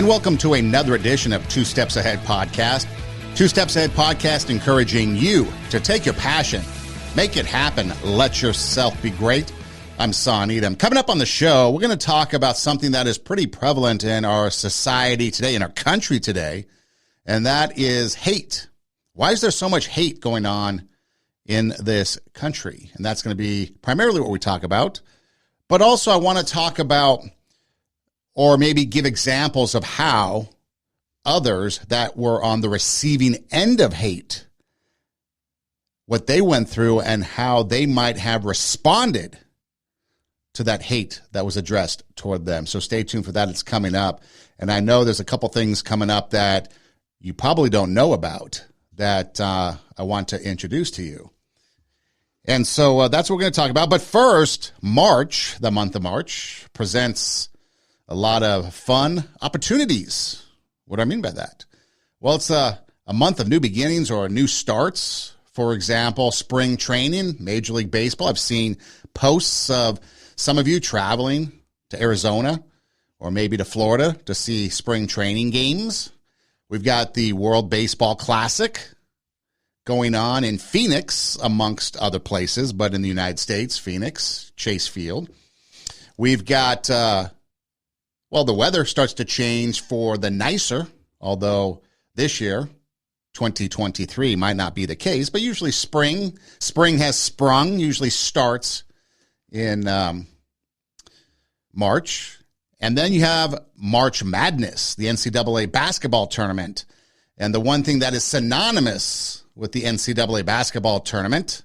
And welcome to another edition of Two Steps Ahead Podcast. Two Steps Ahead Podcast encouraging you to take your passion, make it happen, let yourself be great. I'm Son Edom. Coming up on the show, we're going to talk about something that is pretty prevalent in our society today, in our country today, and that is hate. Why is there so much hate going on in this country? And that's going to be primarily what we talk about. But also I want to talk about, or maybe give examples of how others that were on the receiving end of hate, what they went through and how they might have responded to that hate that was addressed toward them. So stay tuned for that. It's coming up. And I know there's a couple things coming up that you probably don't know about that I want to introduce to you. And so that's what we're going to talk about. But first, March, the month of March, presents a lot of fun opportunities. What do I mean by that? Well, it's a month of new beginnings or new starts. For example, spring training, Major League Baseball. I've seen posts of some of you traveling to Arizona or maybe to Florida to see spring training games. We've got the World Baseball Classic going on in Phoenix, amongst other places, but in the United States, Phoenix, Chase Field. We've got, the weather starts to change for the nicer, although this year, 2023, might not be the case, but usually spring has sprung, usually starts in March. And then you have March Madness, the NCAA basketball tournament. And the one thing that is synonymous with the NCAA basketball tournament,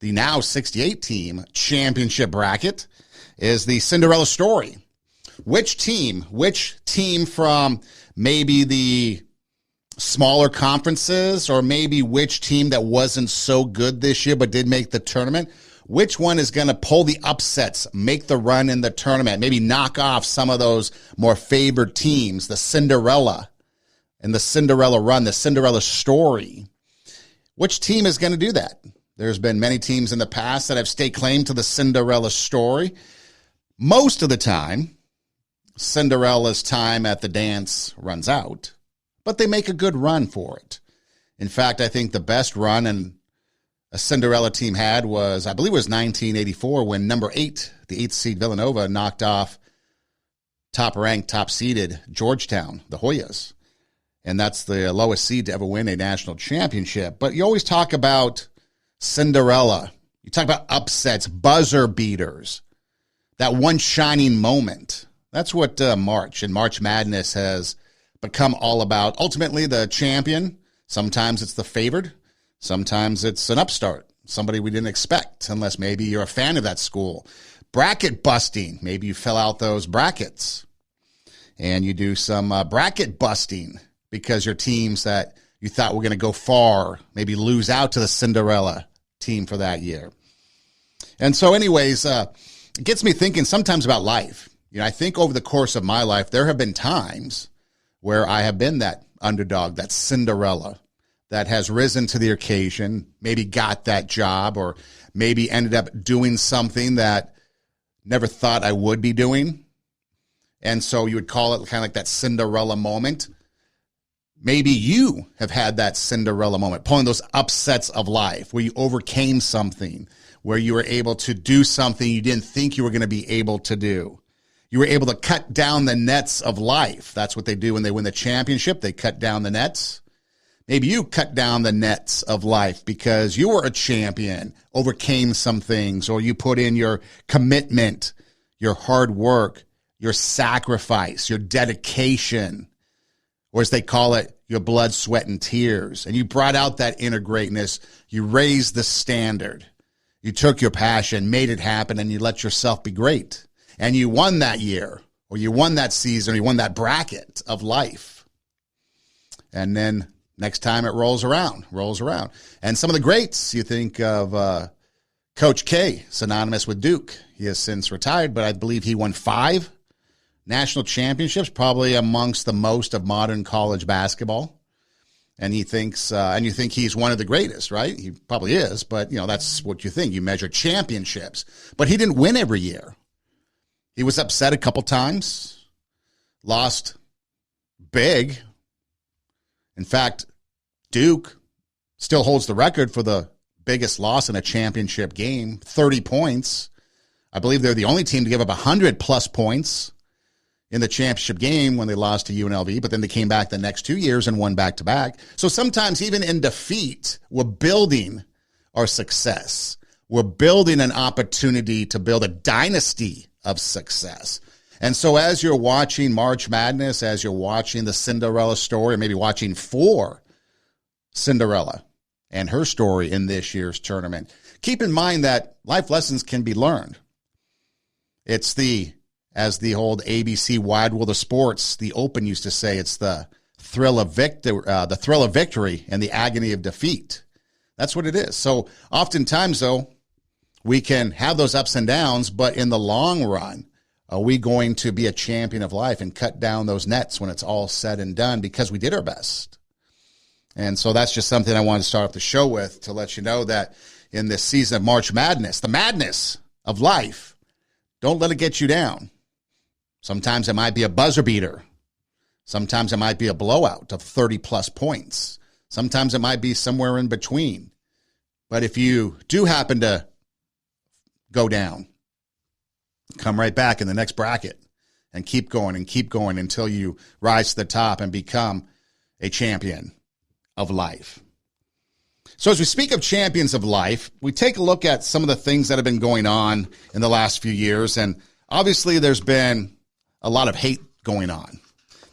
the now 68-team championship bracket, is the Cinderella story. Which team from maybe the smaller conferences, or maybe which team that wasn't so good this year but did make the tournament, which one is going to pull the upsets, make the run in the tournament, maybe knock off some of those more favored teams, the Cinderella and the Cinderella run, the Cinderella story? Which team is going to do that? There's been many teams in the past that have staked claim to the Cinderella story. Most of the time, Cinderella's time at the dance runs out, but they make a good run for it. In fact, I think the best run a Cinderella team had was, I believe it was 1984, when number 8, the 8th seed Villanova, knocked off top-ranked, top-seeded Georgetown, the Hoyas. And that's the lowest seed to ever win a national championship. But you always talk about Cinderella. You talk about upsets, buzzer beaters, that one shining moment. That's what March and March Madness has become all about. Ultimately, the champion, sometimes it's the favored, sometimes it's an upstart, somebody we didn't expect, unless maybe you're a fan of that school. Bracket busting. Maybe you fill out those brackets and you do some bracket busting because your teams that you thought were going to go far maybe lose out to the Cinderella team for that year. And so anyways, it gets me thinking sometimes about life. I think over the course of my life, there have been times where I have been that underdog, that Cinderella, that has risen to the occasion, maybe got that job, or maybe ended up doing something that never thought I would be doing. And so you would call it kind of like that Cinderella moment. Maybe you have had that Cinderella moment, pulling those upsets of life where you overcame something, where you were able to do something you didn't think you were going to be able to do. You were able to cut down the nets of life. That's what they do when they win the championship. They cut down the nets. Maybe you cut down the nets of life because you were a champion, overcame some things, or you put in your commitment, your hard work, your sacrifice, your dedication, or as they call it, your blood, sweat, and tears. And you brought out that inner greatness. You raised the standard. You took your passion, made it happen, and you let yourself be great. And you won that year, or you won that season, or you won that bracket of life. And then next time it rolls around. And some of the greats, you think of Coach K, synonymous with Duke. He has since retired, but I believe he won 5 national championships, probably amongst the most of modern college basketball. And he thinks, and you think he's one of the greatest, right? He probably is, but that's what you think. You measure championships. But he didn't win every year. He was upset a couple times, lost big. In fact, Duke still holds the record for the biggest loss in a championship game, 30 points. I believe they're the only team to give up 100-plus points in the championship game when they lost to UNLV, but then they came back the next 2 years and won back-to-back. So sometimes even in defeat, we're building our success. We're building an opportunity to build a dynasty of success. And so as you're watching March Madness, as you're watching the Cinderella story, or maybe watching for Cinderella and her story in this year's tournament, keep in mind that life lessons can be learned. It's as the old ABC Wide World of Sports, the Open used to say, it's the thrill of victory and the agony of defeat. That's what it is. So oftentimes, though, we can have those ups and downs, but in the long run, are we going to be a champion of life and cut down those nets when it's all said and done because we did our best? And so that's just something I wanted to start off the show with, to let you know that in this season of March Madness, the madness of life, don't let it get you down. Sometimes it might be a buzzer beater. Sometimes it might be a blowout of 30-plus points. Sometimes it might be somewhere in between. But if you do happen to go down, come right back in the next bracket and keep going until you rise to the top and become a champion of life. So as we speak of champions of life, we take a look at some of the things that have been going on in the last few years. And obviously there's been a lot of hate going on.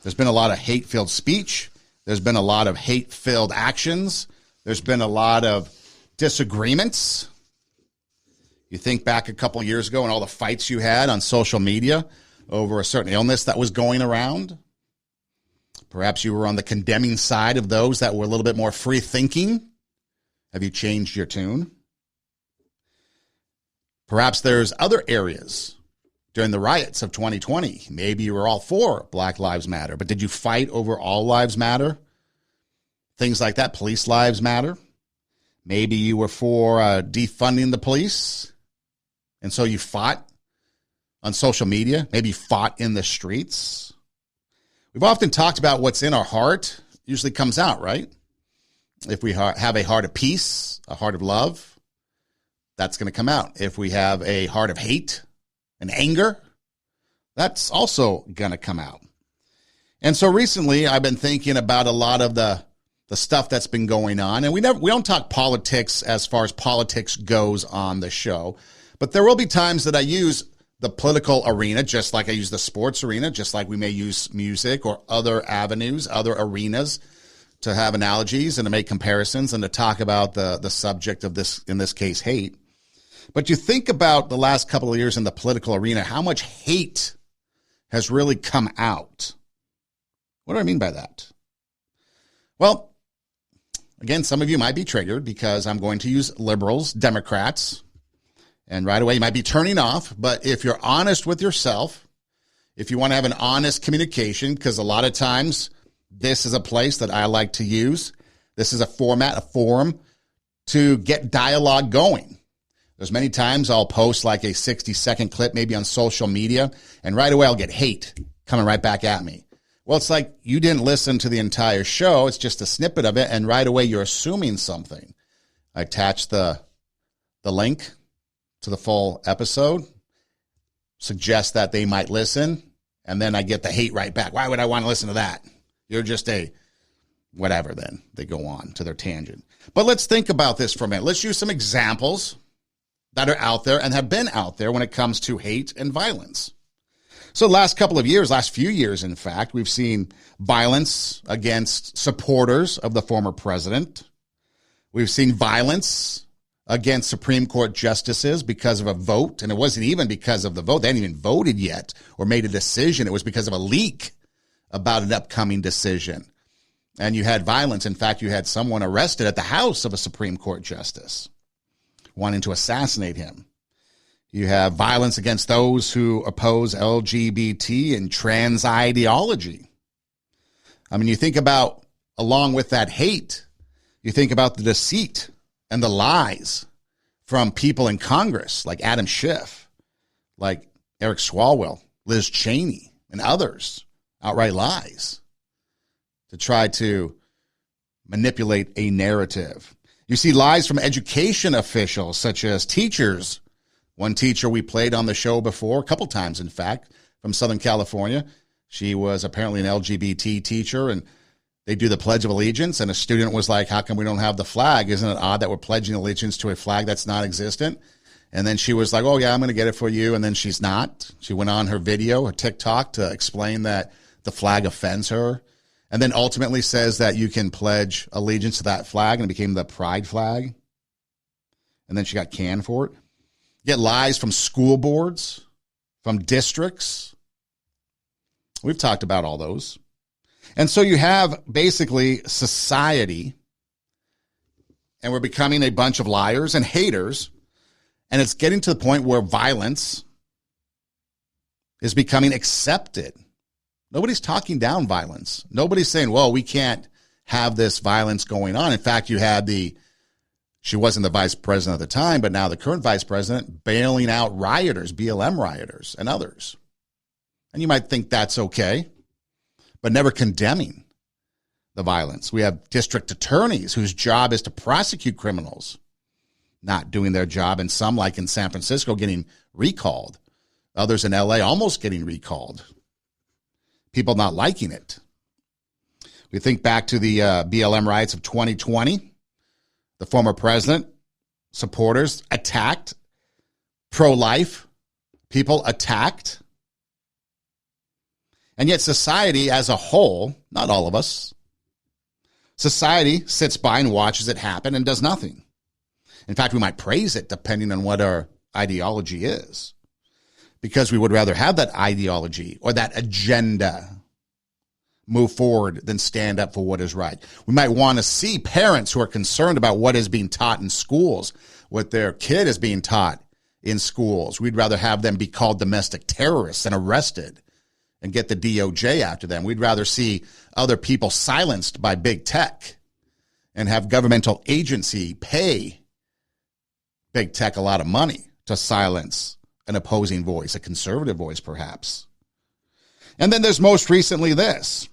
There's been a lot of hate-filled speech. There's been a lot of hate-filled actions. There's been a lot of disagreements. You think back a couple of years ago and all the fights you had on social media over a certain illness that was going around. Perhaps you were on the condemning side of those that were a little bit more free-thinking. Have you changed your tune? Perhaps there's other areas during the riots of 2020. Maybe you were all for Black Lives Matter, but did you fight over All Lives Matter? Things like that. Police lives matter. Maybe you were for defunding the police, and so you fought on social media. Maybe you fought in the streets. We've often talked about what's in our heart usually comes out, right? If we have a heart of peace, a heart of love, that's going to come out. If we have a heart of hate and anger, that's also going to come out. And so recently I've been thinking about a lot of the stuff that's been going on. And we don't talk politics as far as politics goes on the show, but there will be times that I use the political arena, just like I use the sports arena, just like we may use music or other avenues, other arenas, to have analogies and to make comparisons and to talk about the subject of this, in this case, hate. But you think about the last couple of years in the political arena, how much hate has really come out. What do I mean by that? Well, again, some of you might be triggered because I'm going to use liberals, Democrats, and right away you might be turning off. But if you're honest with yourself, if you want to have an honest communication, because a lot of times this is a place that I like to use. This is a format, a forum to get dialogue going. There's many times I'll post like a 60-second clip, maybe on social media, and right away I'll get hate coming right back at me. Well, it's like you didn't listen to the entire show. It's just a snippet of it, and right away you're assuming something. I attach the link to the full episode, suggest that they might listen, and then I get the hate right back. Why would I want to listen to that? You're just a whatever, then. They go on to their tangent. But let's think about this for a minute. Let's use some examples that are out there and have been out there when it comes to hate and violence. So last few years, in fact, we've seen violence against supporters of the former president. We've seen violence against Supreme Court justices because of a vote, and it wasn't even because of the vote. They hadn't even voted yet or made a decision. It was because of a leak about an upcoming decision. And you had violence. In fact, you had someone arrested at the house of a Supreme Court justice wanting to assassinate him. You have violence against those who oppose LGBT and trans ideology. I mean, you think about, along with that hate, you think about the deceit and the lies from people in Congress like Adam Schiff, like Eric Swalwell, Liz Cheney, and others. Outright lies. to try to manipulate a narrative. You see lies from education officials, such as teachers. One teacher we played on the show before, a couple times, in fact, from Southern California. She was apparently an LGBT teacher, and they do the Pledge of Allegiance, and a student was like, how come we don't have the flag? Isn't it odd that we're pledging allegiance to a flag that's non-existent? And then she was like, oh, yeah, I'm going to get it for you. And then she's not. She went on her video, her TikTok, to explain that the flag offends her. And then ultimately says that you can pledge allegiance to that flag, and it became the pride flag. And then she got canned for it. You get lies from school boards, from districts. We've talked about all those. And so you have basically society, and we're becoming a bunch of liars and haters, and it's getting to the point where violence is becoming accepted. Nobody's talking down violence. Nobody's saying, well, we can't have this violence going on. In fact, you had she wasn't the vice president at the time, but now the current vice president bailing out rioters, BLM rioters, and others. And you might think that's okay, but never condemning the violence. We have district attorneys whose job is to prosecute criminals, not doing their job, and some, like in San Francisco, getting recalled. Others in LA almost getting recalled. People not liking it. We think back to the BLM riots of 2020. The former president, supporters attacked, pro-life people attacked. And yet society as a whole, not all of us, society sits by and watches it happen and does nothing. In fact, we might praise it depending on what our ideology is, because we would rather have that ideology or that agenda move forward than stand up for what is right. We might want to see parents who are concerned about what is being taught in schools, what their kid is being taught in schools. We'd rather have them be called domestic terrorists and arrested and get the DOJ after them. We'd rather see other people silenced by big tech and have governmental agency pay big tech a lot of money to silence an opposing voice, a conservative voice perhaps. And then there's most recently this.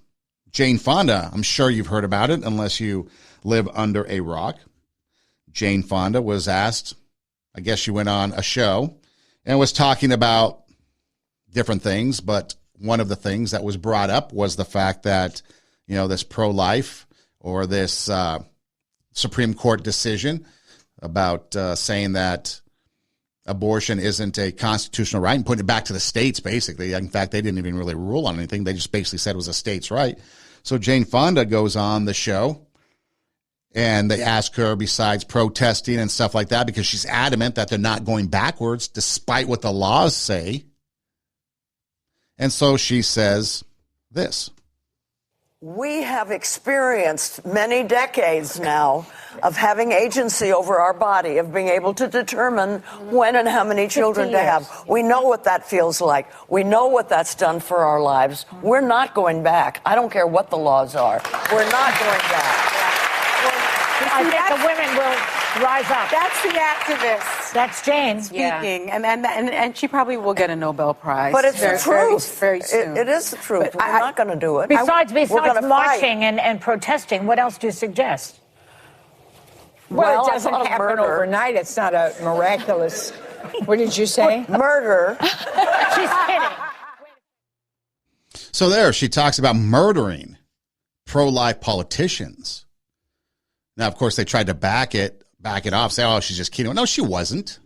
Jane Fonda, I'm sure you've heard about it unless you live under a rock. Jane Fonda was asked, I guess she went on a show and was talking about different things, but one of the things that was brought up was the fact that, this pro-life or this Supreme Court decision about saying that abortion isn't a constitutional right and putting it back to the states, basically. In fact, they didn't even really rule on anything. They just basically said it was a state's right. So Jane Fonda goes on the show, and they ask her, besides protesting and stuff like that, because she's adamant that they're not going backwards despite what the laws say. And so she says this. We have experienced many decades now of having agency over our body, of being able to determine when and how many children to have. We know what that feels like. We know what that's done for our lives. We're not going back. I don't care what the laws are. We're not going back. I think the women will rise up. That's the activist. That's Jane speaking, and she probably will get a Nobel Prize. But it's the truth. Very soon. It is the truth. But we're not going to do it. Besides marching and protesting, what else do you suggest? Well, it doesn't happen overnight. It's not a miraculous. What did you say? Murder. She's kidding. So there, she talks about murdering pro-life politicians. Now, of course, they tried to back it off, say, oh, she's just kidding. No, she wasn't.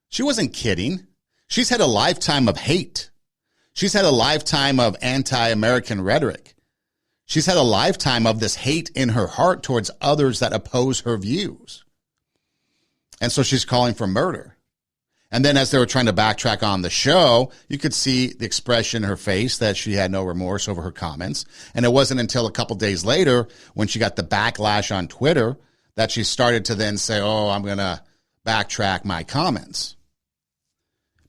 She wasn't kidding. She's had a lifetime of hate. She's had a lifetime of anti-American rhetoric. She's had a lifetime of this hate in her heart towards others that oppose her views. And so she's calling for murder. And then as they were trying to backtrack on the show, you could see the expression in her face that she had no remorse over her comments. And it wasn't until a couple days later when she got the backlash on Twitter that she started to then say, oh, I'm going to backtrack my comments.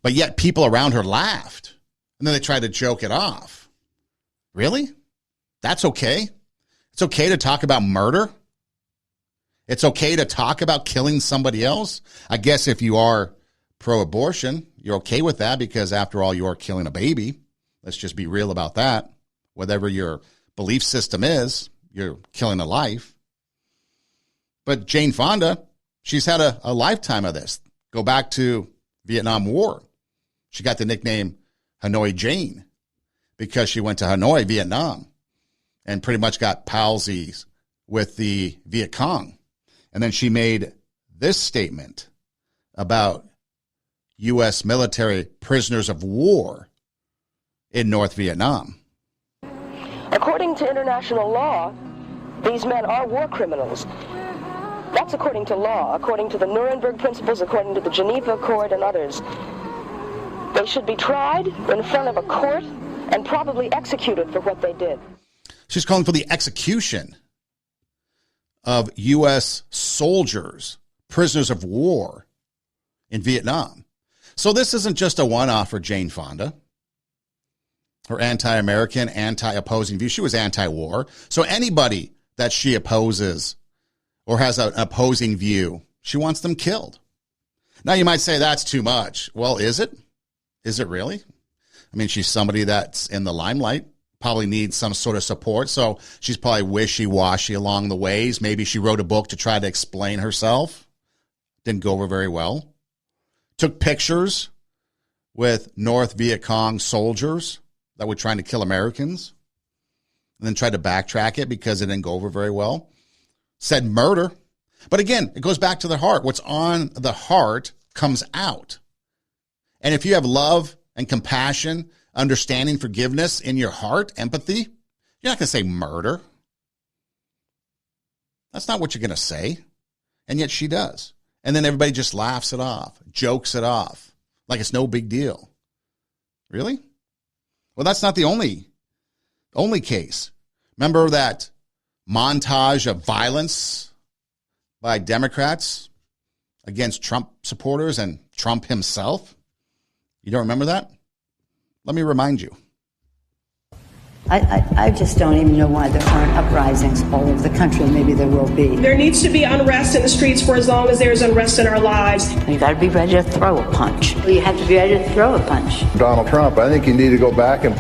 But yet people around her laughed. And then they tried to joke it off. Really? That's okay? It's okay to talk about murder? It's okay to talk about killing somebody else? I guess if you are pro-abortion, you're okay with that because, after all, you are killing a baby. Let's just be real about that. Whatever your belief system is. You're killing a life. But Jane Fonda, she's had a lifetime of this. Go back to Vietnam War. She got the nickname Hanoi Jane because she went to Hanoi, Vietnam, and pretty much got palsies with the Viet Cong. And then she made this statement about U.S. military prisoners of war in North Vietnam. According to international law, these men are war criminals. That's according to law, according to the Nuremberg Principles, according to the Geneva Accord and others. They should be tried in front of a court and probably executed for what they did. She's calling for the execution of U.S. soldiers, prisoners of war in Vietnam. So this isn't just a one-off for Jane Fonda. Her anti-American, anti-opposing view. She was anti-war. So anybody that she opposes or has an opposing view, she wants them killed. Now you might say that's too much. Well, is it? Is it really? I mean, she's somebody that's in the limelight, probably needs some sort of support. So she's probably wishy-washy along the ways. Maybe she wrote a book to try to explain herself. Didn't go over very well. Took pictures with North Viet Cong soldiers that were trying to kill Americans. And then tried to backtrack it because it didn't go over very well. Said murder. But again, it goes back to the heart. What's on the heart comes out. And if you have love and compassion, understanding, forgiveness in your heart, empathy, you're not going to say murder. That's not what you're going to say. And yet she does. And then everybody just laughs it off, jokes it off, like it's no big deal. Really? Well, that's not the only case. Remember that montage of violence by Democrats against Trump supporters and Trump himself? You don't remember that? Let me remind you. I just don't even know why there aren't uprisings all over the country. Maybe there will be. There needs to be unrest in the streets for as long as there's unrest in our lives. You got to be ready to throw a punch. You have to be ready to throw a punch. Donald Trump, I think you need to go back and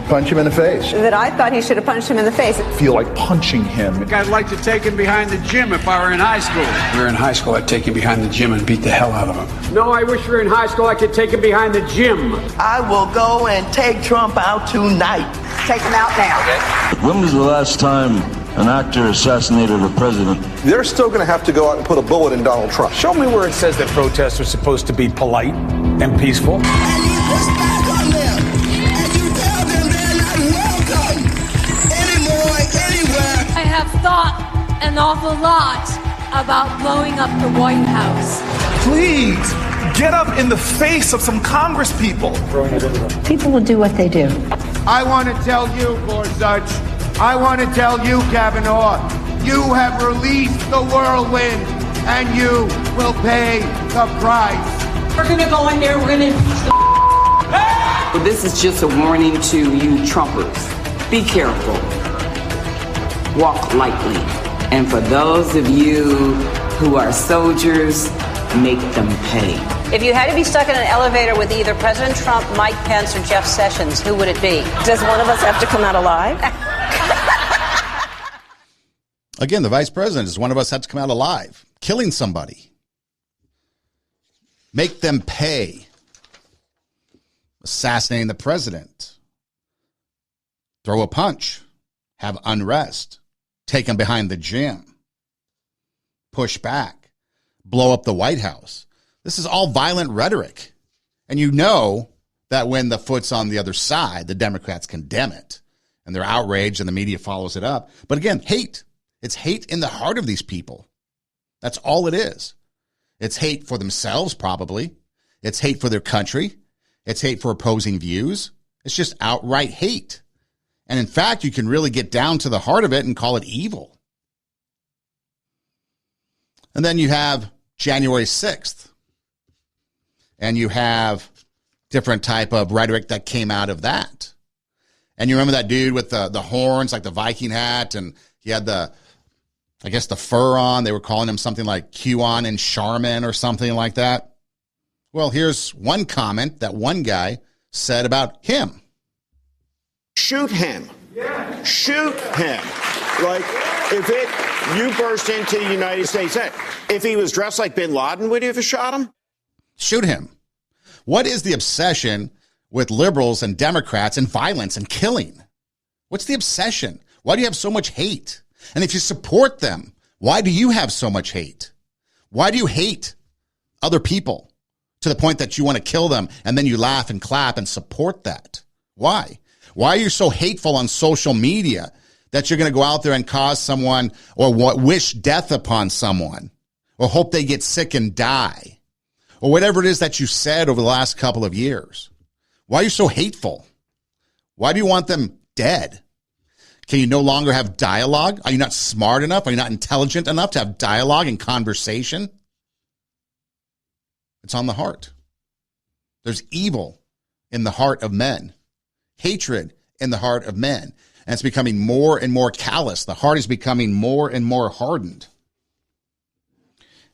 punch him in the face. That I thought he should have punched him in the face. Feel like punching him. I'd like to take him behind the gym if I were in high school. If we were in high school, I'd take him behind the gym and beat the hell out of him. No, I wish we were in high school, I could take him behind the gym. I will go and take Trump out tonight. Take him out now. When was the last time an actor assassinated a president? They're still going to have to go out and put a bullet in Donald Trump. Show me where it says that protests are supposed to be polite and peaceful. And you push back on them, and you tell them they're not welcome anymore, anywhere. I have thought an awful lot about blowing up the White House. Please, get up in the face of some Congress people. People will do what they do. I want to tell you, Gorsuch, I want to tell you, Kavanaugh, you have released the whirlwind, and you will pay the price. We're going to go in there, we're going to... This is just a warning to you Trumpers. Be careful. Walk lightly. And for those of you who are soldiers, make them pay. If you had to be stuck in an elevator with either President Trump, Mike Pence, or Jeff Sessions, who would it be? Does one of us have to come out alive? Again, the vice president is one of us had to come out alive. Killing somebody. Make them pay. Assassinating the president. Throw a punch. Have unrest. Take him behind the gym. Push back. Blow up the White House. This is all violent rhetoric. And you know that when the foot's on the other side, the Democrats condemn it. And they're outraged and the media follows it up. But again, hate. It's hate in the heart of these people. That's all it is. It's hate for themselves, probably. It's hate for their country. It's hate for opposing views. It's just outright hate. And in fact, you can really get down to the heart of it and call it evil. And then you have January 6th. And you have different type of rhetoric that came out of that. And you remember that dude with the horns, like the Viking hat, and he had the fur on. They were calling him something like QAnon and Charmin or something like that. Well, here's one comment that one guy said about him. Shoot him. shoot him. Like, you burst into the United States, if he was dressed like bin Laden, would you have shot him? Shoot him. What is the obsession with liberals and Democrats and violence and killing? What's the obsession? Why do you have so much hate? And if you support them, why do you have so much hate? Why do you hate other people to the point that you want to kill them and then you laugh and clap and support that? Why? Why are you so hateful on social media that you're going to go out there and cause someone or wish death upon someone or hope they get sick and die or whatever it is that you said over the last couple of years? Why are you so hateful? Why do you want them dead? Can you no longer have dialogue? Are you not smart enough? Are you not intelligent enough to have dialogue and conversation? It's on the heart. There's evil in the heart of men, hatred in the heart of men, and it's becoming more and more callous. The heart is becoming more and more hardened.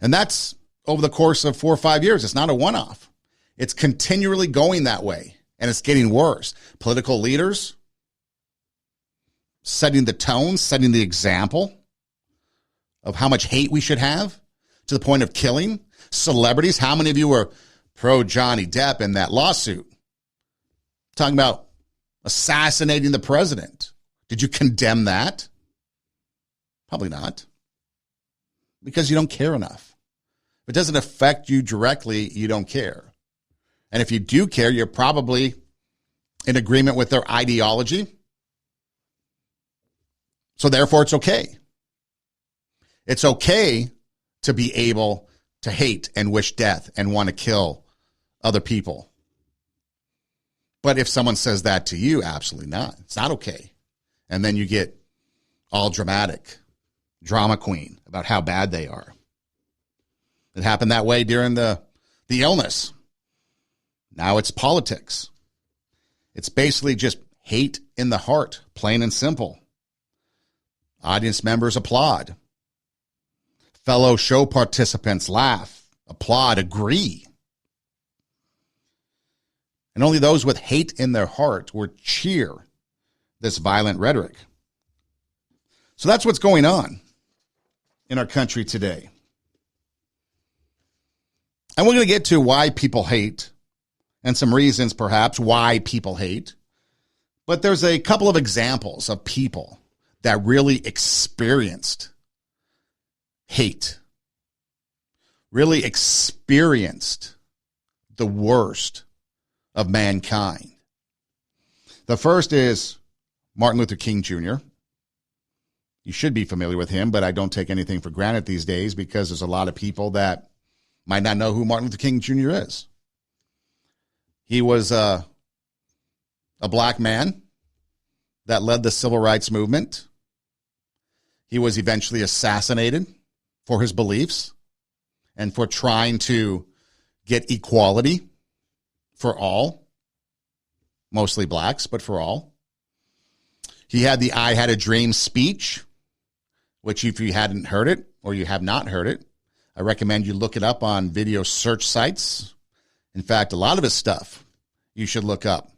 And that's over the course of 4 or 5 years. It's not a one-off. It's continually going that way, and it's getting worse. Political leaders setting the tone, setting the example of how much hate we should have to the point of killing. Celebrities, how many of you were pro Johnny Depp in that lawsuit? Talking about assassinating the president. Did you condemn that? Probably not. Because you don't care enough. If it doesn't affect you directly, you don't care. And if you do care, you're probably in agreement with their ideology. So therefore, it's okay. It's okay to be able to hate and wish death and want to kill other people. But if someone says that to you, absolutely not. It's not okay. And then you get all dramatic, drama queen about how bad they are. It happened that way during the illness. Now it's politics. It's basically just hate in the heart, plain and simple. Audience members applaud. Fellow show participants laugh, applaud, agree. And only those with hate in their heart would cheer this violent rhetoric. So that's what's going on in our country today. And we're going to get to why people hate and some reasons perhaps why people hate. But there's a couple of examples of people that really experienced hate, really experienced the worst of mankind. The first is Martin Luther King Jr. You should be familiar with him, but I don't take anything for granted these days because there's a lot of people that might not know who Martin Luther King Jr. is. He was a black man that led the civil rights movement. He was eventually assassinated for his beliefs and for trying to get equality for all, mostly blacks, but for all. He had the I Had a Dream speech, which if you hadn't heard it or you have not heard it, I recommend you look it up on video search sites. In fact, a lot of his stuff you should look up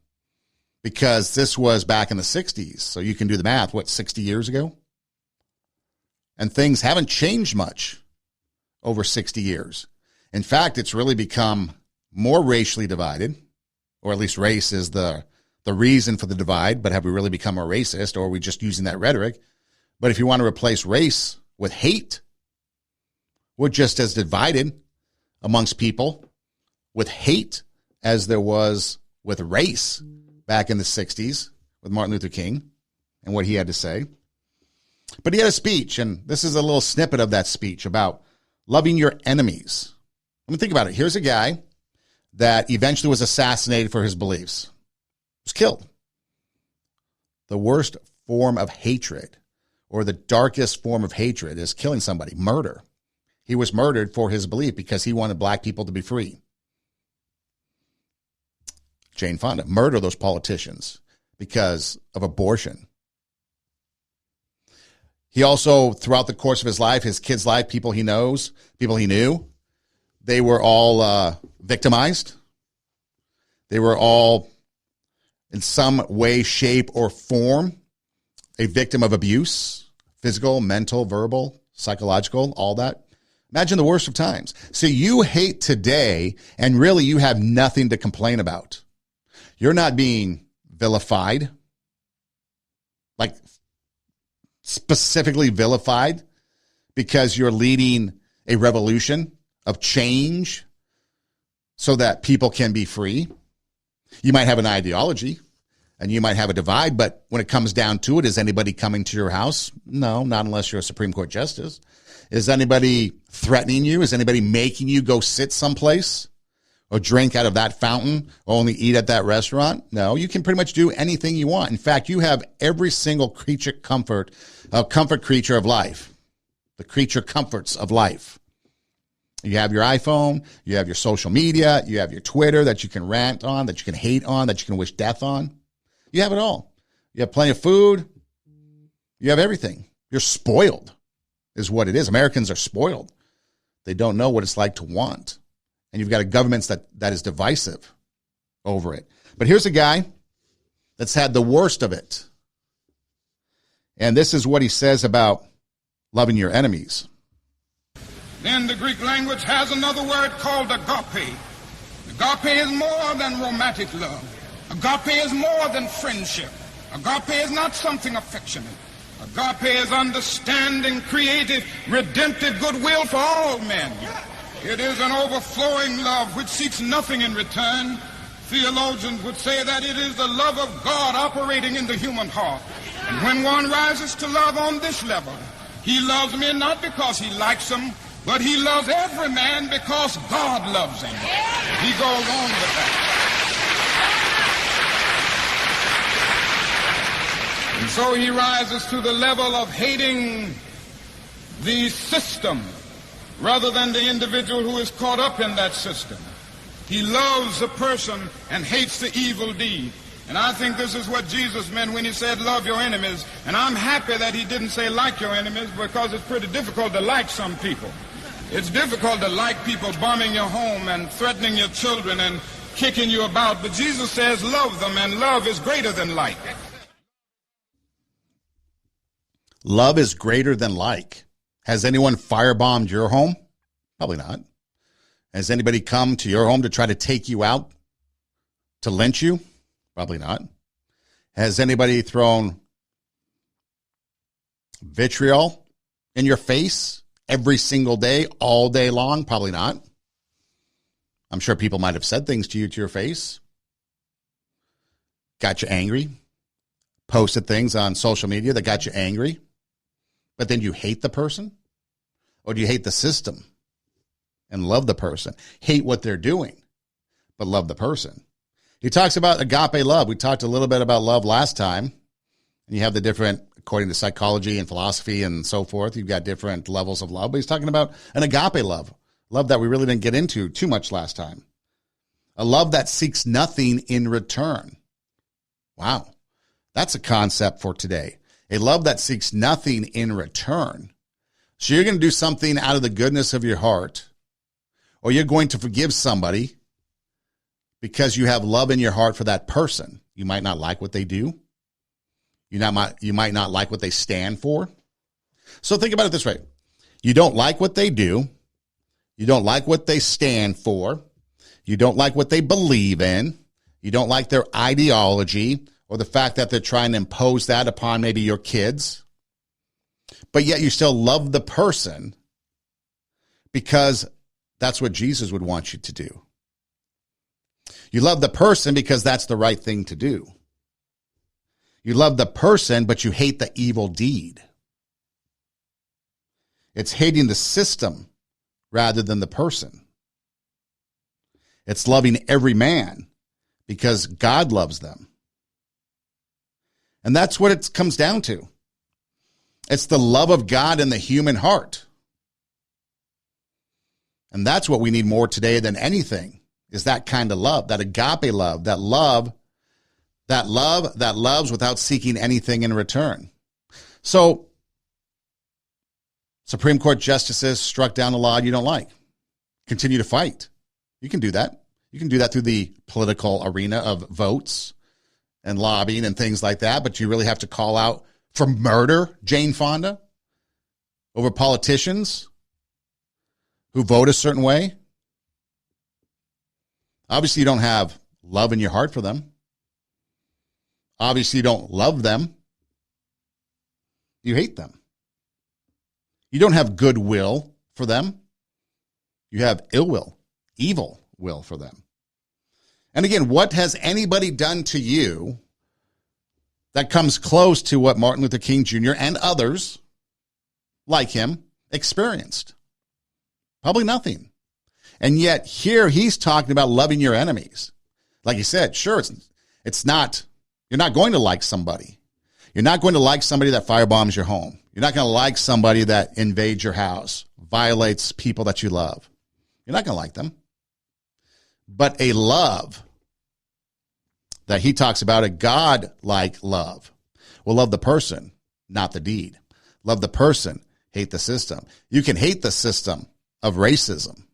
because this was back in the 60s. So you can do the math, 60 years ago? And things haven't changed much over 60 years. In fact, it's really become more racially divided, or at least race is the reason for the divide, but have we really become more racist, or are we just using that rhetoric? But if you want to replace race with hate, we're just as divided amongst people with hate as there was with race back in the 60s with Martin Luther King and what he had to say. But he had a speech, and this is a little snippet of that speech about loving your enemies. I mean, think about it. Here's a guy that eventually was assassinated for his beliefs. He was killed. The worst form of hatred, or the darkest form of hatred, is killing somebody, murder. He was murdered for his belief because he wanted black people to be free. Jane Fonda, murder those politicians because of abortion. He also, throughout the course of his life, his kids' life, people he knows, people he knew, they were all victimized. They were all, in some way, shape, or form, a victim of abuse, physical, mental, verbal, psychological, all that. Imagine the worst of times. So you hate today, and really you have nothing to complain about. You're not being vilified, like specifically vilified, because you're leading a revolution of change so that people can be free. You might have an ideology and you might have a divide, but when it comes down to it, is anybody coming to your house? No, not unless you're a Supreme Court justice. Is anybody threatening you? Is anybody making you go sit someplace or drink out of that fountain or only eat at that restaurant? No, you can pretty much do anything you want. In fact, you have every single comfort creature of life, the creature comforts of life. You have your iPhone, you have your social media, you have your Twitter that you can rant on, that you can hate on, that you can wish death on. You have it all. You have plenty of food. You have everything. You're spoiled is what it is. Americans are spoiled. They don't know what it's like to want. And you've got a government that is divisive over it. But here's a guy that's had the worst of it. And this is what he says about loving your enemies. Then the Greek language has another word called agape. Agape is more than romantic love. Agape is more than friendship. Agape is not something affectionate. Agape is understanding, creative, redemptive goodwill for all men. It is an overflowing love which seeks nothing in return. Theologians would say that it is the love of God operating in the human heart. And when one rises to love on this level, he loves men not because he likes them, but he loves every man because God loves him. He goes on with that. And so he rises to the level of hating the system rather than the individual who is caught up in that system. He loves the person and hates the evil deed. And I think this is what Jesus meant when he said, love your enemies. And I'm happy that he didn't say like your enemies, because it's pretty difficult to like some people. It's difficult to like people bombing your home and threatening your children and kicking you about. But Jesus says love them, and love is greater than like. Love is greater than like. Has anyone firebombed your home? Probably not. Has anybody come to your home to try to take you out, to lynch you? Probably not. Has anybody thrown vitriol in your face every single day, all day long? Probably not. I'm sure people might have said things to you to your face, got you angry, posted things on social media that got you angry, but then you hate the person? Or do you hate the system and love the person? Hate what they're doing, but love the person. He talks about agape love. We talked a little bit about love last time. And you have the different, according to psychology and philosophy and so forth, you've got different levels of love. But he's talking about an agape love, love that we really didn't get into too much last time. A love that seeks nothing in return. Wow, that's a concept for today. A love that seeks nothing in return. So you're going to do something out of the goodness of your heart, or you're going to forgive somebody because you have love in your heart for that person. You might not like what they do. You might not like what they stand for. So think about it this way. You don't like what they do. You don't like what they stand for. You don't like what they believe in. You don't like their ideology or the fact that they're trying to impose that upon maybe your kids. But yet you still love the person because that's what Jesus would want you to do. You love the person because that's the right thing to do. You love the person, but you hate the evil deed. It's hating the system rather than the person. It's loving every man because God loves them. And that's what it comes down to. It's the love of God in the human heart. And that's what we need more today than anything, is that kind of love, that agape love, that love that loves without seeking anything in return. So, Supreme Court justices struck down a law you don't like. Continue to fight. You can do that. You can do that through the political arena of votes and lobbying and things like that, but you really have to call out for murder, Jane Fonda, over politicians who vote a certain way? Obviously, you don't have love in your heart for them. Obviously, you don't love them. You hate them. You don't have goodwill for them. You have ill will, evil will for them. And again, what has anybody done to you that comes close to what Martin Luther King Jr. and others like him experienced? Probably nothing. And yet here he's talking about loving your enemies. Like he said, sure, it's not, you're not going to like somebody. You're not going to like somebody that firebombs your home. You're not going to like somebody that invades your house, violates people that you love. You're not going to like them. But a love that he talks about, a God-like love, will love the person, not the deed. Love the person, hate the system. You can hate the system of racism,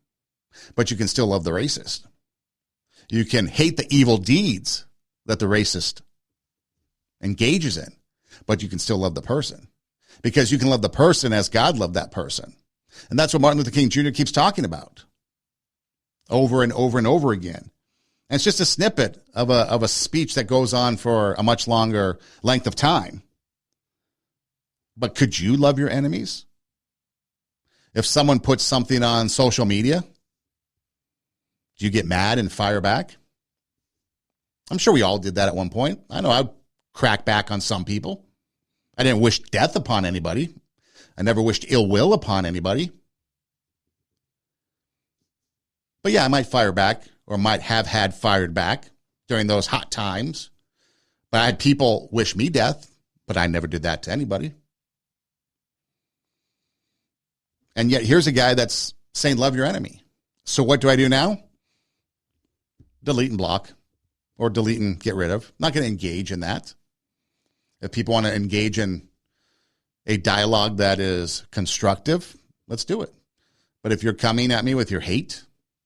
but you can still love the racist. You can hate the evil deeds that the racist engages in, but you can still love the person, because you can love the person as God loved that person. And that's what Martin Luther King Jr. keeps talking about over and over and over again. And it's just a snippet of a speech that goes on for a much longer length of time. But could you love your enemies? If someone puts something on social media, do you get mad and fire back? I'm sure we all did that at one point. I know I'd crack back on some people. I didn't wish death upon anybody. I never wished ill will upon anybody. But yeah, I might fire back, or might have had fired back during those hot times. But I had people wish me death, but I never did that to anybody. And yet here's a guy that's saying love your enemy. So what do I do now? Delete and block, or delete and get rid of. I'm not going to engage in that. If people want to engage in a dialogue that is constructive, let's do it. But if you're coming at me with your hate,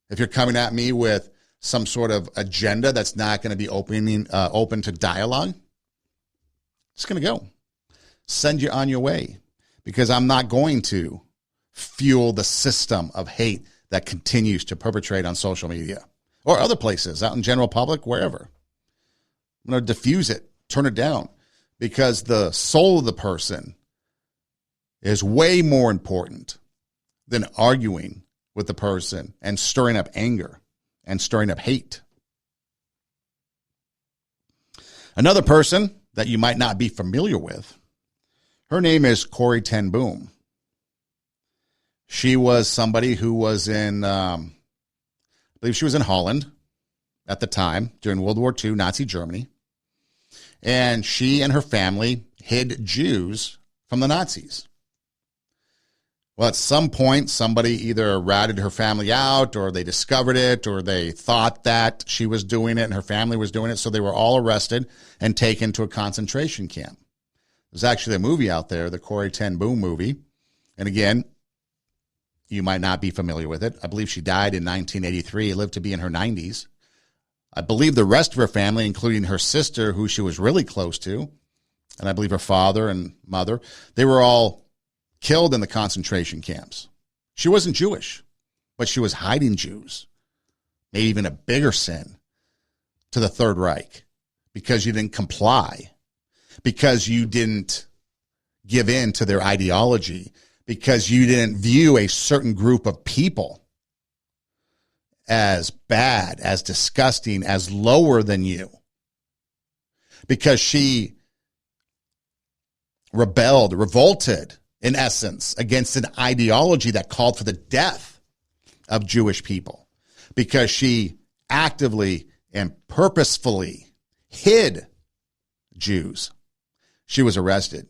if you're coming at me with some sort of agenda that's not going to be open to dialogue, it's going to go. Send you on your way, because I'm not going to fuel the system of hate that continues to perpetrate on social media or other places, out in general public, wherever. I'm going to diffuse it, turn it down, because the soul of the person is way more important than arguing with the person and stirring up anger and stirring up hate. Another person that you might not be familiar with, her name is Corrie ten Boom. She was somebody who was in, I believe she was in Holland at the time during World War II, Nazi Germany. And she and her family hid Jews from the Nazis. Well, at some point, somebody either ratted her family out, or they discovered it, or they thought that she was doing it and her family was doing it. So they were all arrested and taken to a concentration camp. There's actually a movie out there, the Corrie ten Boom movie. And again, you might not be familiar with it. I believe she died in 1983, lived to be in her 90s. I believe the rest of her family, including her sister, who she was really close to, and I believe her father and mother, they were all killed in the concentration camps. She wasn't Jewish, but she was hiding Jews. Maybe even a bigger sin to the Third Reich, because you didn't comply, because you didn't give in to their ideology, because you didn't view a certain group of people as bad, as disgusting, as lower than you, because she revolted, in essence, against an ideology that called for the death of Jewish people, because she actively and purposefully hid Jews. She was arrested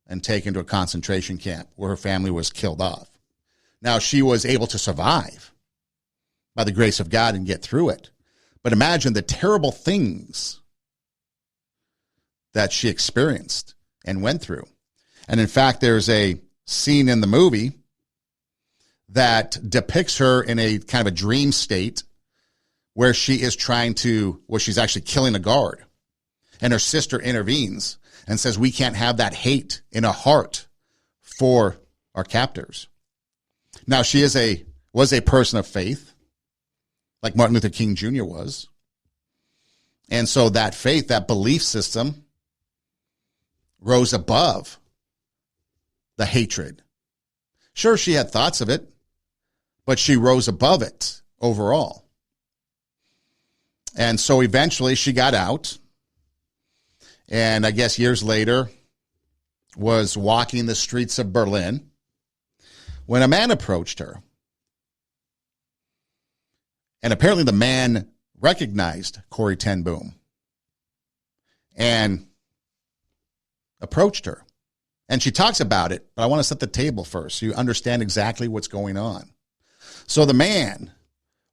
and taken to a concentration camp where her family was killed off. Now, she was able to survive by the grace of God and get through it. But imagine the terrible things that she experienced and went through. And in fact, there's a scene in the movie that depicts her in a kind of a dream state where she is she's actually killing a guard. And her sister intervenes and says we can't have that hate in our heart for our captors. Now, she was a person of faith, like Martin Luther King Jr. was. And so that faith, that belief system, rose above the hatred. Sure, she had thoughts of it, but she rose above it overall. And so eventually she got out, and I guess years later was walking the streets of Berlin when a man approached her. And apparently the man recognized Corrie ten Boom and approached her. And she talks about it, but I want to set the table first so you understand exactly what's going on. So the man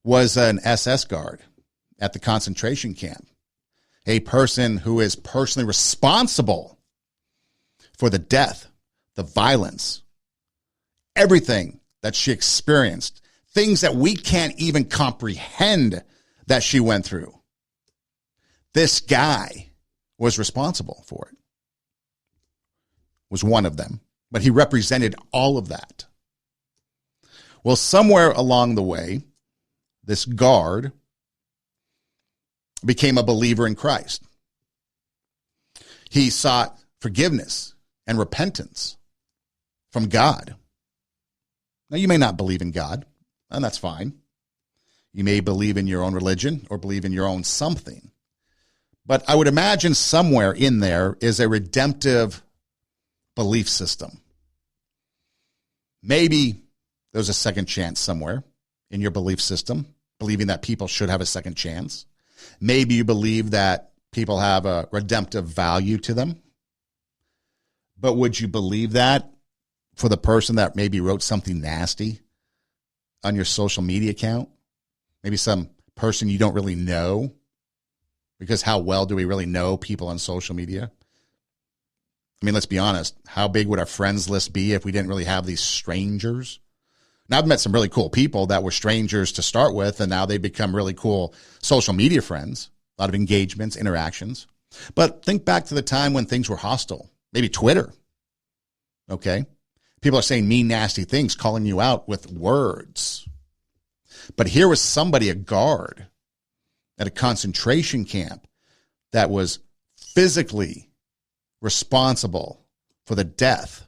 was an SS guard at the concentration camp, a person who is personally responsible for the death, the violence, everything that she experienced, things that we can't even comprehend that she went through. This guy was responsible for it, was one of them, but he represented all of that. Well, somewhere along the way, this guard became a believer in Christ. He sought forgiveness and repentance from God. Now, you may not believe in God, and that's fine. You may believe in your own religion or believe in your own something. But I would imagine somewhere in there is a redemptive belief system. Maybe there's a second chance somewhere in your belief system, believing that people should have a second chance. Maybe you believe that people have a redemptive value to them. But would you believe that for the person that maybe wrote something nasty on your social media account? Maybe some person you don't really know, because how well do we really know people on social media? I mean, let's be honest. How big would our friends list be if we didn't really have these strangers? Now, I've met some really cool people that were strangers to start with, and now they've become really cool social media friends, a lot of engagements, interactions. But think back to the time when things were hostile, maybe Twitter, okay? People are saying mean, nasty things, calling you out with words. But here was somebody, a guard at a concentration camp, that was physically responsible for the death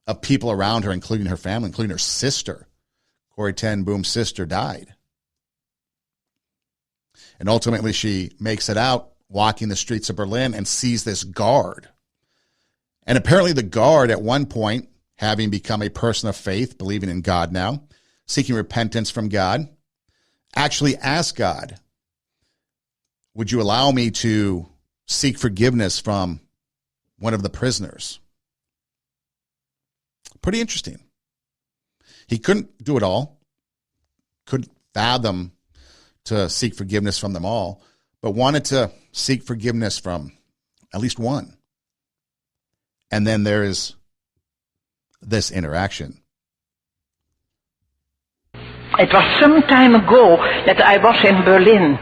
of people around her, including her family, including her sister. Corrie ten Boom's sister died. And ultimately she makes it out, walking the streets of Berlin, and sees this guard. And apparently the guard at one point, having become a person of faith, believing in God now, seeking repentance from God, actually asked God, would you allow me to seek forgiveness from one of the prisoners? Pretty interesting. He couldn't do it all, couldn't fathom to seek forgiveness from them all, but wanted to seek forgiveness from at least one. And then there is this interaction. It was some time ago that I was in Berlin.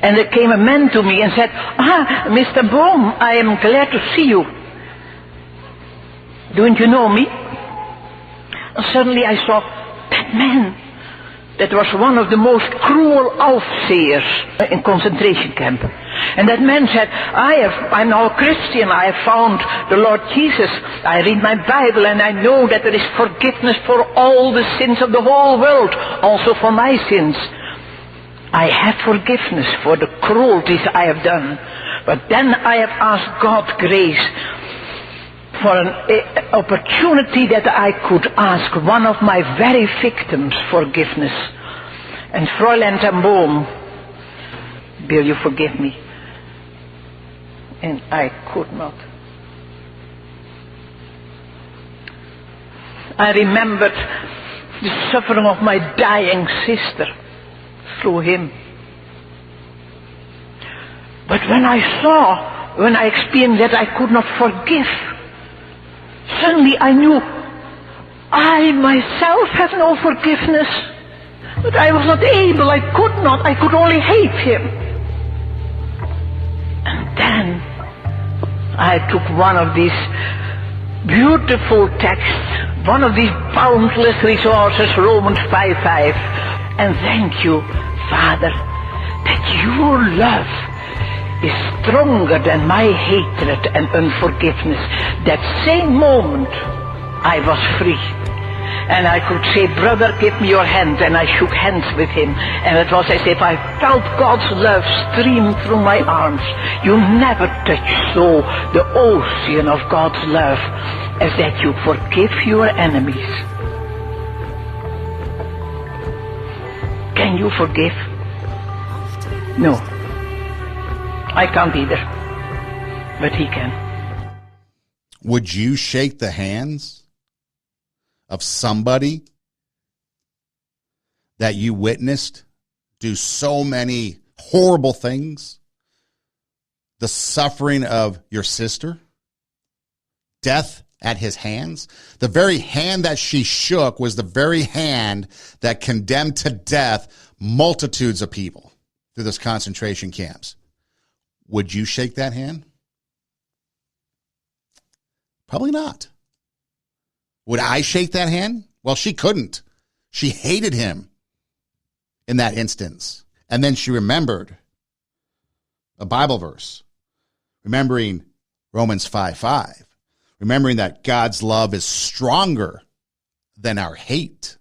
And there came a man to me and said, Mr. Boom, I am glad to see you. Don't you know me? And suddenly I saw that man. That was one of the most cruel aufsehers in concentration camp. And that man said, I'm now a Christian. I have found the Lord Jesus. I read my Bible and I know that there is forgiveness for all the sins of the whole world, also for my sins. I have forgiveness for the cruelties I have done. But then I have asked God grace for an opportunity that I could ask one of my very victims forgiveness. And Fräulein ten Boom, will you forgive me? And I could not. I remembered the suffering of my dying sister through him. But when I experienced that I could not forgive, suddenly I knew I myself have no forgiveness. But I was not able, I could not, I could only hate him. And then I took one of these beautiful texts, one of these boundless resources, Romans 5:5, and thank you, Father, that your love is stronger than my hatred and unforgiveness. That same moment, I was free. And I could say, brother, give me your hand. And I shook hands with him. And it was as if I felt God's love stream through my arms. You never touch so the ocean of God's love as that you forgive your enemies. Can you forgive? No. I can't either. But he can. Would you shake the hands of somebody that you witnessed do so many horrible things? The suffering of your sister, death at his hands. The very hand that she shook was the very hand that condemned to death multitudes of people through those concentration camps. Would you shake that hand? Probably not. Would I shake that hand? Well, she couldn't. She hated him in that instance. And then she remembered a Bible verse, remembering Romans 5:5, remembering that God's love is stronger than our hate.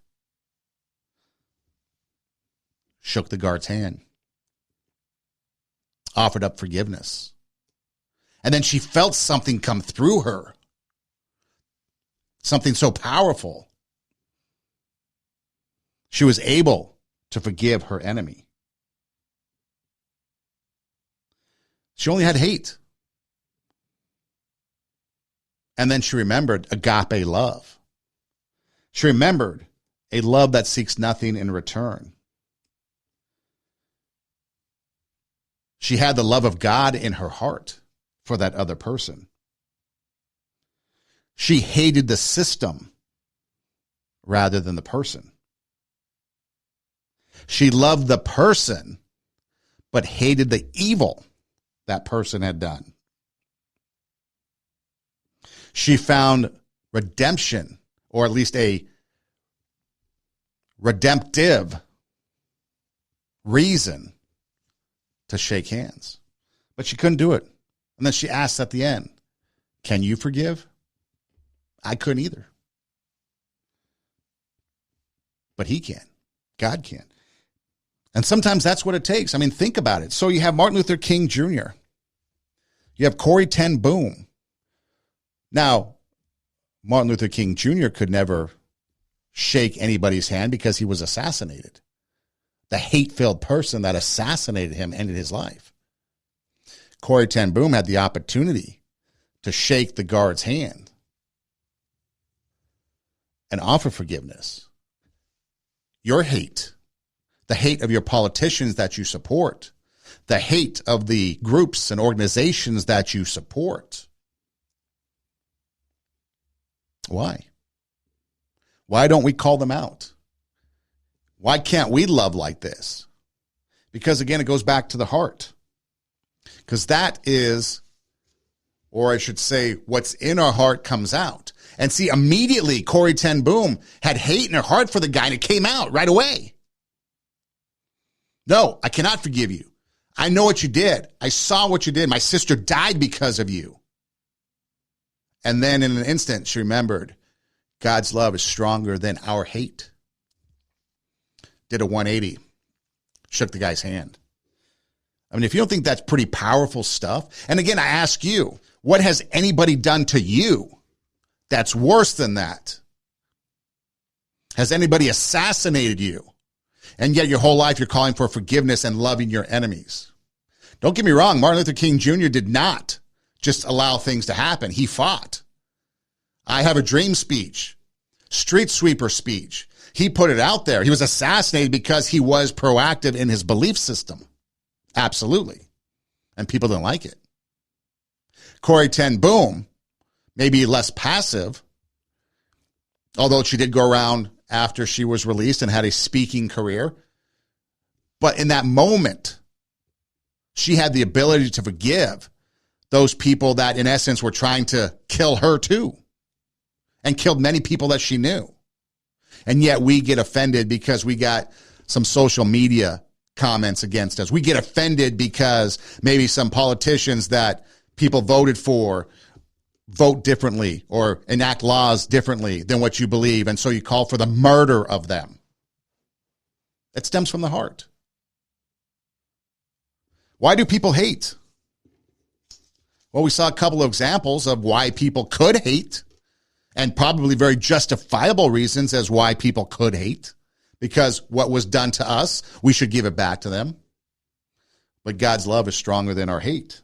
Shook the guard's hand, offered up forgiveness. And then she felt something come through her. Something so powerful. She was able to forgive her enemy. She only had hate. And then she remembered agape love. She remembered a love that seeks nothing in return. She had the love of God in her heart for that other person. She hated the system rather than the person. She loved the person, but hated the evil that person had done. She found redemption, or at least a redemptive reason to shake hands. But she couldn't do it. And then she asked at the end, can you forgive? I couldn't either. But he can. God can. And sometimes that's what it takes. I mean, think about it. So you have Martin Luther King Jr. You have Corrie ten Boom. Now, Martin Luther King Jr. could never shake anybody's hand because he was assassinated. The hate-filled person that assassinated him ended his life. Corrie ten Boom had the opportunity to shake the guard's hand and offer forgiveness. Your hate, the hate of your politicians that you support, the hate of the groups and organizations that you support. Why? Why don't we call them out? Why can't we love like this? Because again, it goes back to the heart. Because that is, or I should say, what's in our heart comes out. And see, immediately, Corrie ten Boom had hate in her heart for the guy, and it came out right away. No, I cannot forgive you. I know what you did. I saw what you did. My sister died because of you. And then in an instant, she remembered God's love is stronger than our hate. Did a 180. Shook the guy's hand. I mean, if you don't think that's pretty powerful stuff, and again, I ask you, what has anybody done to you that's worse than that? Has anybody assassinated you? And yet your whole life you're calling for forgiveness and loving your enemies. Don't get me wrong, Martin Luther King Jr. did not just allow things to happen. He fought. I have a dream speech, street sweeper speech. He put it out there. He was assassinated because he was proactive in his belief system. Absolutely. And people didn't like it. Corrie ten Boom, maybe less passive, although she did go around after she was released and had a speaking career. But in that moment, she had the ability to forgive those people that, in essence, were trying to kill her too, and killed many people that she knew. And yet we get offended because we got some social media comments against us. We get offended because maybe some politicians that people voted for vote differently or enact laws differently than what you believe, and so you call for the murder of them. It stems from the heart. Why do people hate? Well, we saw a couple of examples of why people could hate, and probably very justifiable reasons as why people could hate, because what was done to us, we should give it back to them. But God's love is stronger than our hate.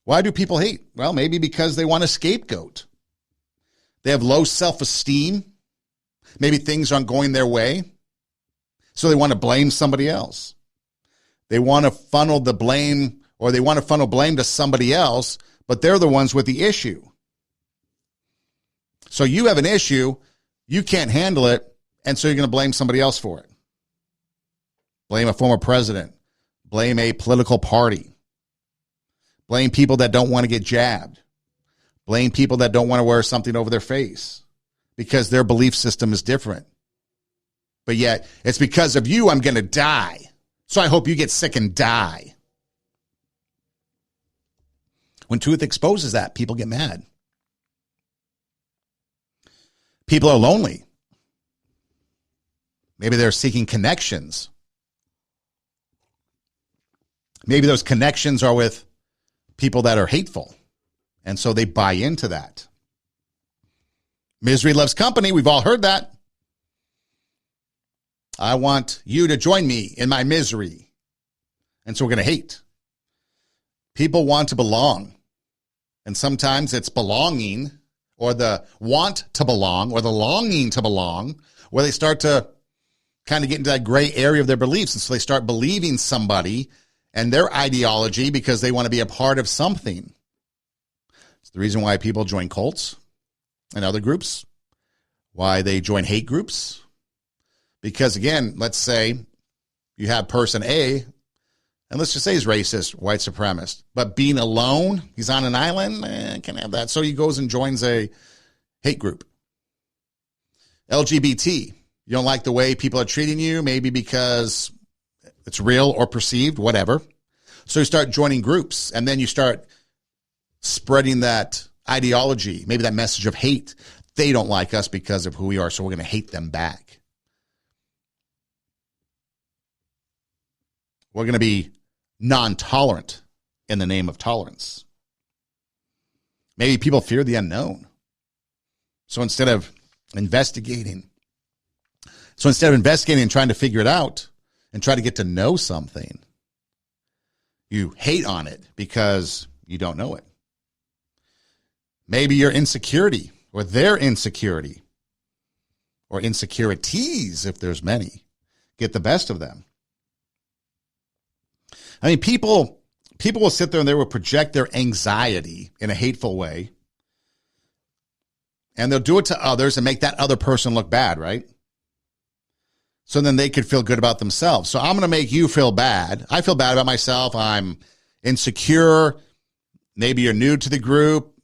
Why do people hate? Well, maybe because they want a scapegoat. They have low self-esteem. Maybe things aren't going their way, so they want to blame somebody else. They want to funnel the blame, or they want to funnel blame to somebody else, but they're the ones with the issue. So you have an issue, you can't handle it, and so you're going to blame somebody else for it. Blame a former president. Blame a political party. Blame people that don't want to get jabbed. Blame people that don't want to wear something over their face because their belief system is different. But yet, it's because of you I'm going to die. So I hope you get sick and die. When truth exposes that, people get mad. People are lonely. Maybe they're seeking connections. Maybe those connections are with people that are hateful, and so they buy into that. Misery loves company. We've all heard that. I want you to join me in my misery. And so we're going to hate. People want to belong. And sometimes it's belonging, or the want to belong, or the longing to belong, where they start to kind of get into that gray area of their beliefs. And so they start believing somebody and their ideology because they want to be a part of something. It's the reason why people join cults and other groups, why they join hate groups. Because again, let's say you have person A, and let's just say he's racist, white supremacist, but being alone, he's on an island, can't have that. So he goes and joins a hate group. LGBT, you don't like the way people are treating you, maybe because it's real or perceived, whatever. So you start joining groups, and then you start spreading that ideology, maybe that message of hate. They don't like us because of who we are, so we're going to hate them back. We're going to be non-tolerant in the name of tolerance. Maybe people fear the unknown. So instead of investigating and trying to figure it out and try to get to know something, you hate on it because you don't know it. Maybe your insecurity or their insecurity or insecurities, if there's many, get the best of them. I mean, people will sit there and they will project their anxiety in a hateful way, and they'll do it to others and make that other person look bad, right? So then they could feel good about themselves. So I'm going to make you feel bad. I feel bad about myself. I'm insecure. Maybe you're new to the group,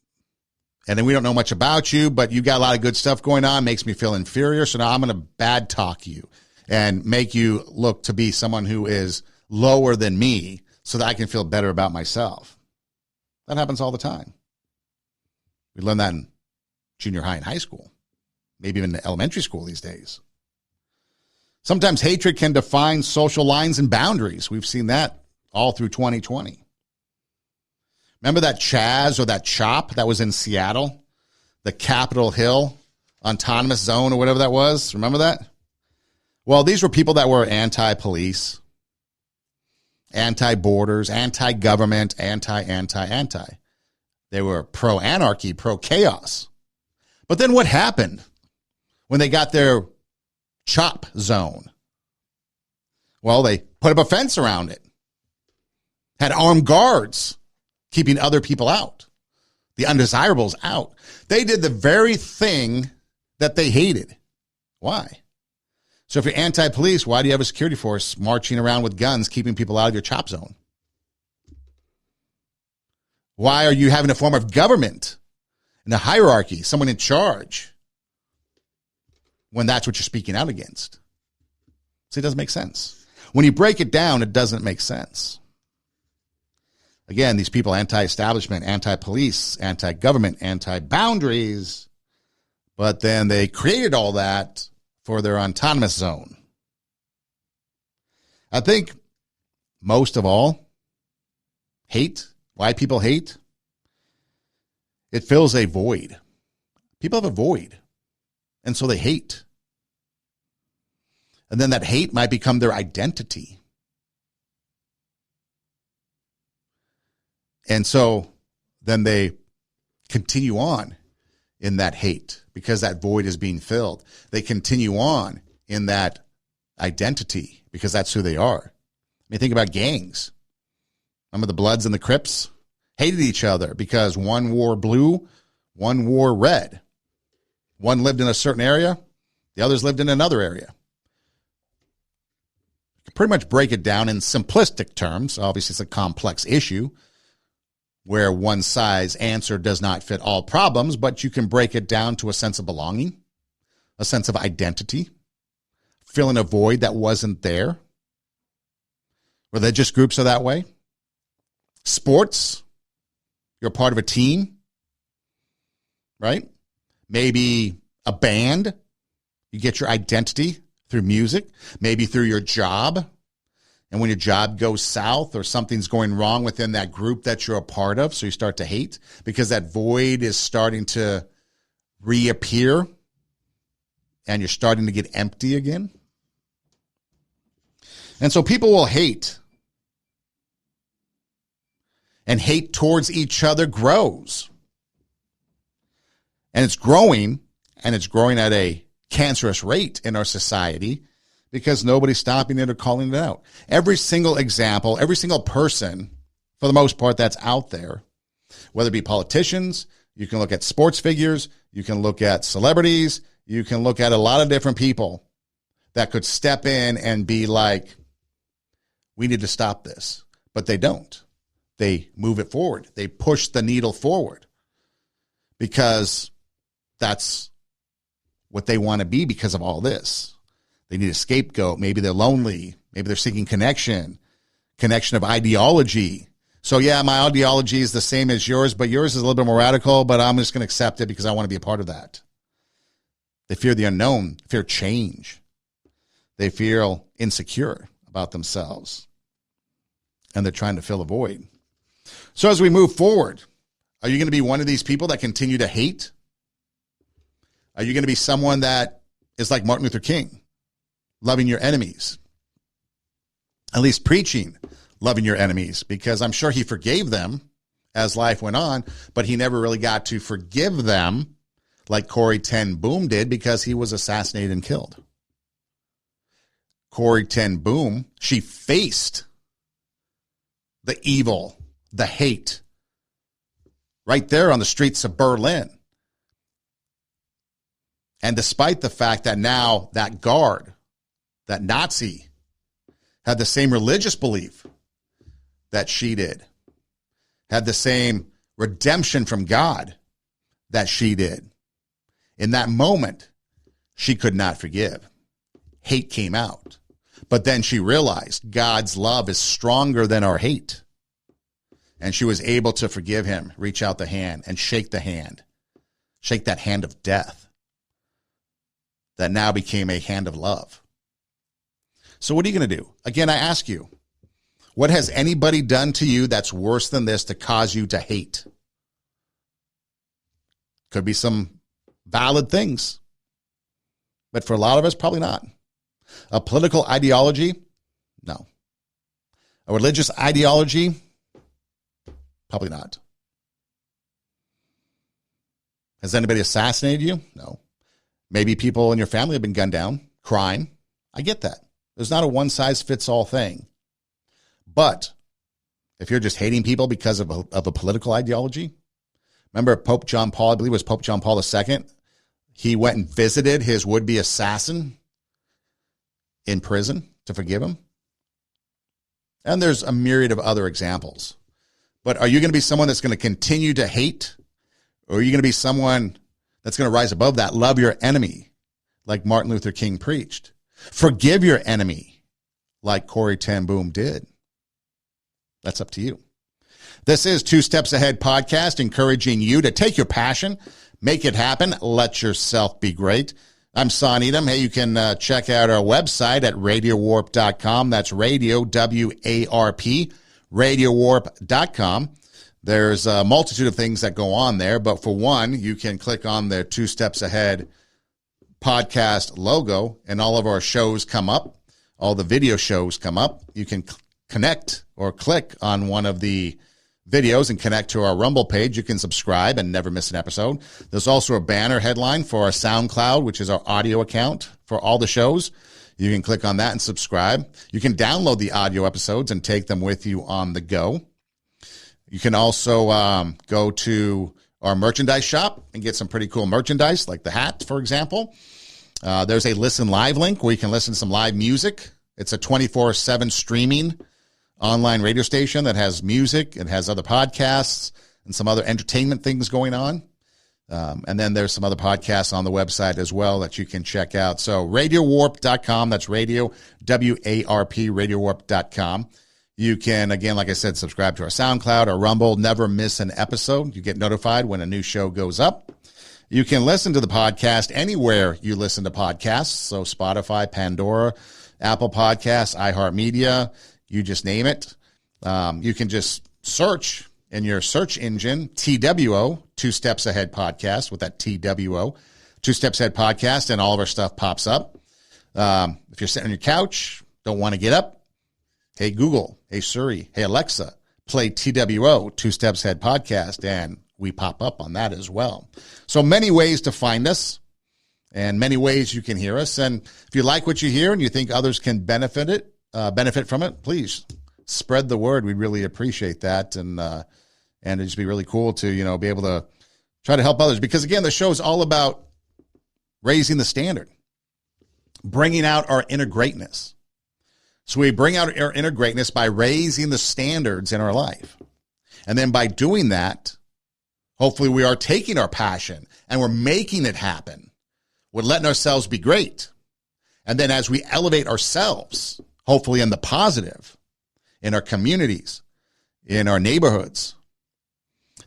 and then we don't know much about you, but you got a lot of good stuff going on. Makes me feel inferior. So now I'm going to bad talk you and make you look to be someone who is lower than me so that I can feel better about myself. That happens all the time. We learn that in junior high and high school, maybe even elementary school these days. Sometimes hatred can define social lines and boundaries. We've seen that all through 2020. Remember that Chaz or that CHOP that was in Seattle? The Capitol Hill Autonomous Zone or whatever that was? Remember that? Well, these were people that were anti-police, anti-borders, anti-government, anti. They were pro-anarchy, pro-chaos. But then what happened when they got their CHOP zone? Well, they put up a fence around it, had armed guards keeping other people out, the undesirables out. They did the very thing that they hated. Why? So if you're anti-police, why do you have a security force marching around with guns, keeping people out of your CHOP zone? Why are you having a form of government and a hierarchy, someone in charge, when that's what you're speaking out against? See, it doesn't make sense. When you break it down, it doesn't make sense. Again, these people, anti-establishment, anti-police, anti-government, anti-boundaries, but then they created all that for their autonomous zone. I think most of all, hate, why people hate, it fills a void. People have a void, and so they hate. And then that hate might become their identity. And so then they continue on in that hate because that void is being filled. They continue on in that identity because that's who they are. I mean, think about gangs. Remember the Bloods and the Crips? Hated each other because one wore blue, one wore red. One lived in a certain area, the others lived in another area. You can pretty much break it down in simplistic terms. Obviously, it's a complex issue where one size answer does not fit all problems, but you can break it down to a sense of belonging, a sense of identity, filling a void that wasn't there. Religious groups are that way. Sports, you're part of a team, right? Maybe a band, you get your identity through music, maybe through your job. And when your job goes south or something's going wrong within that group that you're a part of, so you start to hate because that void is starting to reappear and you're starting to get empty again. And so people will hate. And hate towards each other grows. And it's growing at a cancerous rate in our society because nobody's stopping it or calling it out. Every single example, every single person, for the most part, that's out there, whether it be politicians, you can look at sports figures, you can look at celebrities, you can look at a lot of different people that could step in and be like, we need to stop this. But they don't. They move it forward. They push the needle forward because that's what they want to be because of all this. They need a scapegoat. Maybe they're lonely. Maybe they're seeking connection of ideology. So yeah, my ideology is the same as yours, but yours is a little bit more radical, but I'm just going to accept it because I want to be a part of that. They fear the unknown, fear change. They feel insecure about themselves, and they're trying to fill a void. So as we move forward, are you going to be one of these people that continue to hate? Are you going to be someone that is like Martin Luther King, loving your enemies? At least preaching loving your enemies, because I'm sure he forgave them as life went on, but he never really got to forgive them like Corrie ten Boom did because he was assassinated and killed. Corrie ten Boom, she faced the evil, the hate, right there on the streets of Berlin. And despite the fact that now that guard, that Nazi, had the same religious belief that she did, had the same redemption from God that she did, in that moment, she could not forgive. Hate came out. But then she realized God's love is stronger than our hate. And she was able to forgive him, reach out the hand, and shake the hand. Shake that hand of death that now became a hand of love. So what are you going to do? Again, I ask you, what has anybody done to you that's worse than this to cause you to hate? Could be some valid things, but for a lot of us, probably not. A political ideology? No. A religious ideology? Probably not. Has anybody assassinated you? No. Maybe people in your family have been gunned down, crime. I get that. There's not a one-size-fits-all thing. But if you're just hating people because of a political ideology, remember Pope John Paul, I believe it was Pope John Paul II, he went and visited his would-be assassin in prison to forgive him. And there's a myriad of other examples. But are you going to be someone that's going to continue to hate? Or are you going to be someone that's going to rise above that? Love your enemy, like Martin Luther King preached. Forgive your enemy, like Corrie ten Boom did. That's up to you. This is Two Steps Ahead podcast, encouraging you to take your passion, make it happen, let yourself be great. I'm Son Edom. Hey, you can check out our website at radiowarp.com. That's radio, W-A-R-P, radiowarp.com. There's a multitude of things that go on there, but for one, you can click on the Two Steps Ahead podcast logo, and all of our shows come up. All the video shows come up. You can connect or click on one of the videos and connect to our Rumble page. You can subscribe and never miss an episode. There's also a banner headline for our SoundCloud, which is our audio account for all the shows. You can click on that and subscribe. You can download the audio episodes and take them with you on the go. You can also go to our merchandise shop and get some pretty cool merchandise, like the hat, for example. There's a Listen Live link where you can listen to some live music. It's a 24/7 streaming online radio station that has music. It has other podcasts and some other entertainment things going on. And then there's some other podcasts on the website as well that you can check out. So radiowarp.com, that's radio, W-A-R-P, radiowarp.com. You can, again, like I said, subscribe to our SoundCloud or Rumble. Never miss an episode. You get notified when a new show goes up. You can listen to the podcast anywhere you listen to podcasts. So Spotify, Pandora, Apple Podcasts, iHeartMedia, you just name it. You can just search in your search engine, TWO, Two Steps Ahead Podcast, with that TWO, Two Steps Ahead Podcast, and all of our stuff pops up. If you're sitting on your couch, don't want to get up, hey Google, hey Siri, hey Alexa, play TWO, Two Steps Ahead Podcast, and we pop up on that as well. So many ways to find us and many ways you can hear us. And if you like what you hear and you think others can benefit from it, please spread the word. We'd really appreciate that. And it'd just be really cool to, be able to try to help others. Because again, the show is all about raising the standard, bringing out our inner greatness. So we bring out our inner greatness by raising the standards in our life. And then by doing that, hopefully we are taking our passion and we're making it happen. We're letting ourselves be great. And then as we elevate ourselves, hopefully in the positive, in our communities, in our neighborhoods,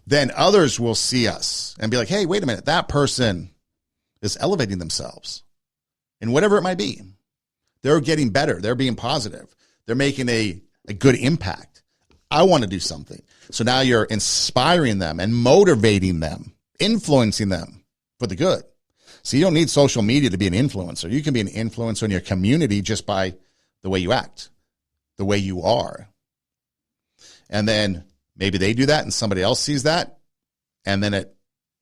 then others will see us and be like, hey, wait a minute, that person is elevating themselves. And whatever it might be, they're getting better. They're being positive. They're making a good impact. I want to do something. So now you're inspiring them and motivating them, influencing them for the good. So you don't need social media to be an influencer. You can be an influencer in your community just by the way you act, the way you are. And then maybe they do that and somebody else sees that. And then it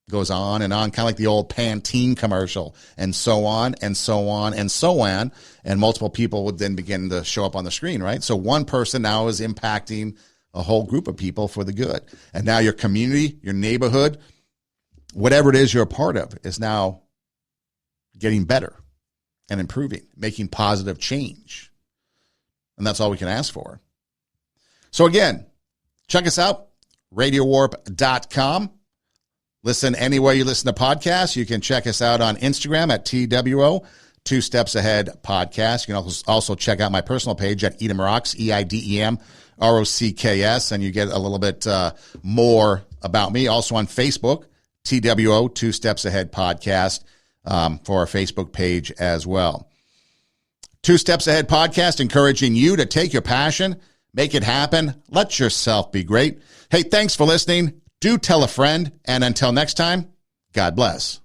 goes on and on, kind of like the old Pantene commercial, and so on and so on and so on. And multiple people would then begin to show up on the screen, right? So one person now is impacting a whole group of people for the good. And now your community, your neighborhood, whatever it is you're a part of, is now getting better and improving, making positive change. And that's all we can ask for. So again, check us out, radiowarp.com. Listen anywhere you listen to podcasts. You can check us out on Instagram at TWO, Two Steps Ahead Podcast. You can also check out my personal page at Edom Rocks, EIDEM-ROCKS, and you get a little bit more about me. Also on Facebook, TWO, Two Steps Ahead Podcast, for our Facebook page as well. Two Steps Ahead Podcast, encouraging you to take your passion, make it happen, let yourself be great. Hey, thanks for listening. Do tell a friend, and until next time, God bless.